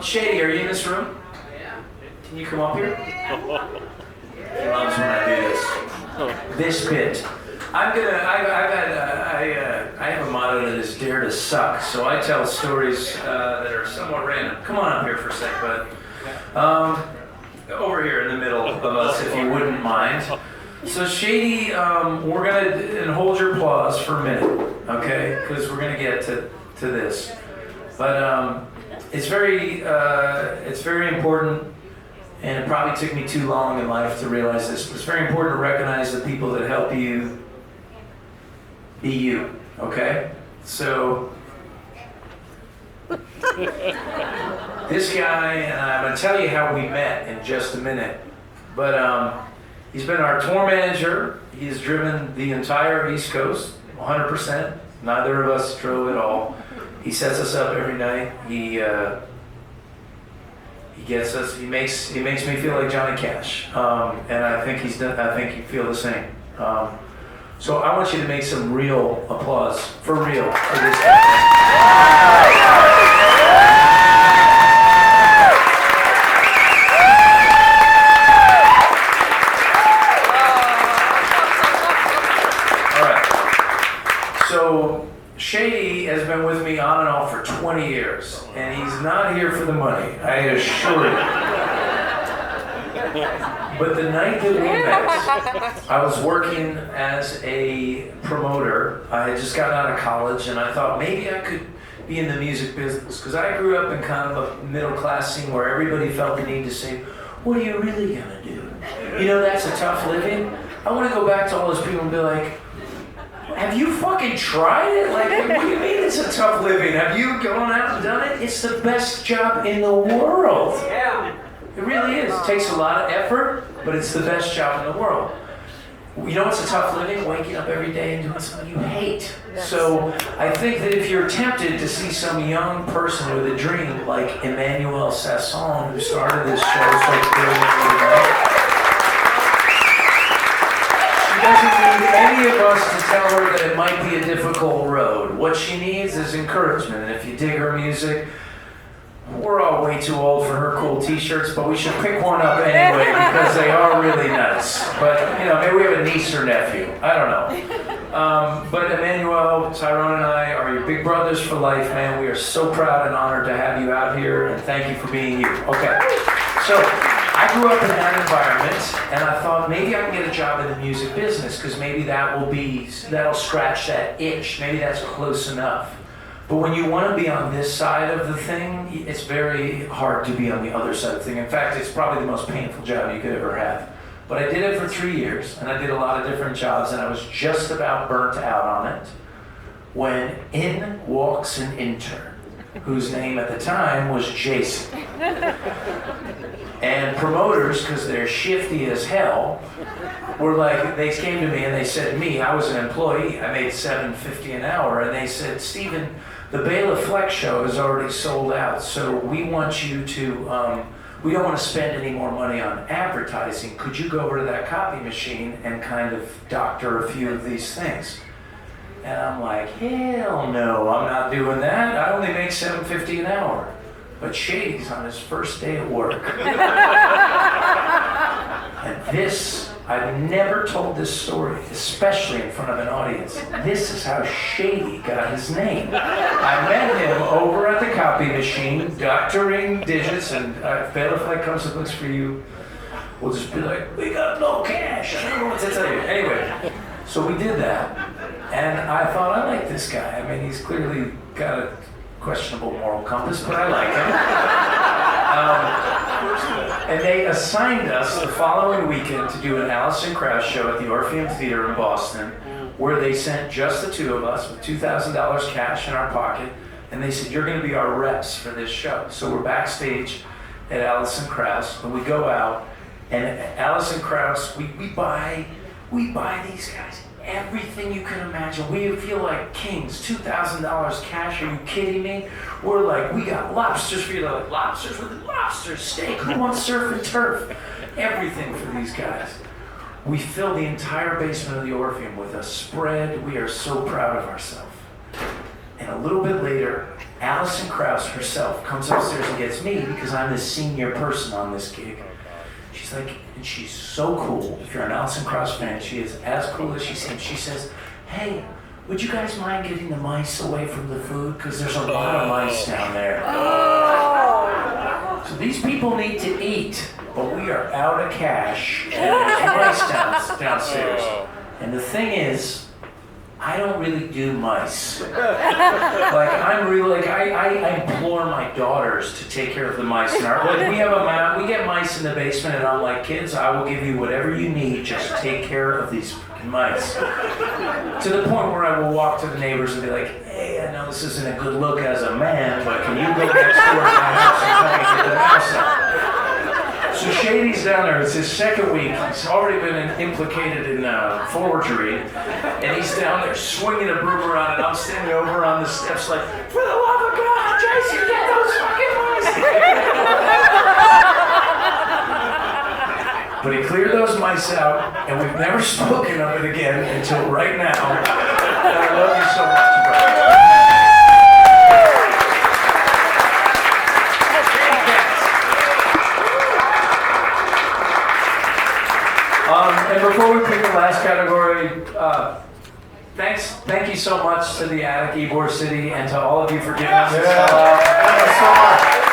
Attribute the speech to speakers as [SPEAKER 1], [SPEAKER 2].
[SPEAKER 1] Shady, are you in this room?
[SPEAKER 2] Yeah.
[SPEAKER 1] Can you come up here? He loves when I do this. This bit. I have a motto that is dare to suck, so I tell stories that are somewhat random. Come on up here for a sec, bud. Over here in the middle of us, if you wouldn't mind. So Shady, we're gonna, and hold your applause for a minute, okay? Because we're gonna get to this. But it's very important, and it probably took me too long in life to realize this, but it's very important to recognize the people that help you be you, okay? So, this guy, and I'm gonna tell you how we met in just a minute, but he's been our tour manager. He's driven the entire East Coast, 100%. Neither of us drove at all. He sets us up every night. He gets us. He makes me feel like Johnny Cash, and I think he's done. I think you feel the same. So I want you to make some real applause, for real, for this guy. All right. So Shady has been with me on and off for 20 years, and he's not here for the money, I assure you. But the night that we met, I was working as a promoter. I had just gotten out of college, and I thought maybe I could be in the music business, because I grew up in kind of a middle-class scene where everybody felt the need to say, what are you really gonna do? You know, that's a tough living. I want to go back to all those people and be like, have you fucking tried it? Like, what do you mean it's a tough living? Have you gone out and done it? It's the best job in the world.
[SPEAKER 2] Yeah.
[SPEAKER 1] It really is. It takes a lot of effort, but it's the best job in the world. You know what's a tough living? Waking up every day and doing something you hate. Yes. So I think that if you're tempted to see some young person with a dream like Emmanuelle Sasson, who started this show, she doesn't need any of us to tell her that it might be a difficult road. What she needs is encouragement. And if you dig her music, we're all way too old for her cool t-shirts, but we should pick one up anyway because they are really nice. But, you know, maybe we have a niece or nephew. I don't know. But Emmanuelle, Tyrone, and I are your big brothers for life, man. We are so proud and honored to have you out here, and thank you for being you. Okay. So, I grew up in that environment, and I thought maybe I can get a job in the music business because maybe that'll scratch that itch. Maybe that's close enough. But when you want to be on this side of the thing, it's very hard to be on the other side of the thing. In fact, it's probably the most painful job you could ever have. But I did it for 3 years, and I did a lot of different jobs, and I was just about burnt out on it when in walks an intern, whose name at the time was Jason. And promoters, because they're shifty as hell, were like, they came to me and they said, I was an employee, I made $7.50 an hour, and they said, Stephen, the Bela Fleck show is already sold out, so we want you to, we don't want to spend any more money on advertising. Could you go over to that copy machine and kind of doctor a few of these things? And I'm like, hell no, I'm not doing that. I only make $7.50 an hour. But Shady's on his first day at work. And this, I've never told this story, especially in front of an audience. This is how Shady got his name. I met him over at the copy machine, doctoring digits, and if Bela Fleck comes and looks for you, we'll just be like, we got no cash. I don't know what to tell you. Anyway, so we did that, and I thought, I like this guy. I mean, he's clearly got a questionable moral compass, but I like him. And they assigned us the following weekend to do an Alison Krauss show at the Orpheum Theater in Boston, where they sent just the two of us with $2,000 cash in our pocket, and they said, you're going to be our reps for this show. So we're backstage at Alison Krauss, and we go out, and at Alison Krauss, we buy these guys everything you can imagine. We feel like kings. $2,000 cash, are you kidding me? We're like, we got lobsters for you. They're like, lobsters with lobsters, steak, who wants surf and turf? Everything for these guys. We fill the entire basement of the Orpheum with a spread. We are so proud of ourselves. And a little bit later, Allison Krauss herself comes upstairs and gets me because I'm the senior person on this gig. She's like, and she's so cool. If you're an Allison Krauss fan, she is as cool as she seems. She says, hey, would you guys mind getting the mice away from the food? Because there's a lot of mice down there. So these people need to eat, but we are out of cash and there's mice downstairs. And the thing is, I don't really do mice. I implore my daughters to take care of the mice in our. We get mice in the basement, and I'm like, kids, I will give you whatever you need, just take care of these fucking mice. To the point where I will walk to the neighbors and be like, hey, I know this isn't a good look as a man, but can you go next door to my house and help me get the mouse out? So Shady's down there, it's his second week, he's already been implicated in forgery, and he's down there swinging a broom around, and I'm standing over on the steps like, for the love of God, Jason, get those fucking mice! But he cleared those mice out, and we've never spoken of it again until right now. And I love you so much, brother. And before we pick the last category, thank you so much to the Attic Ybor City and to all of you for giving us this. Thank you so much.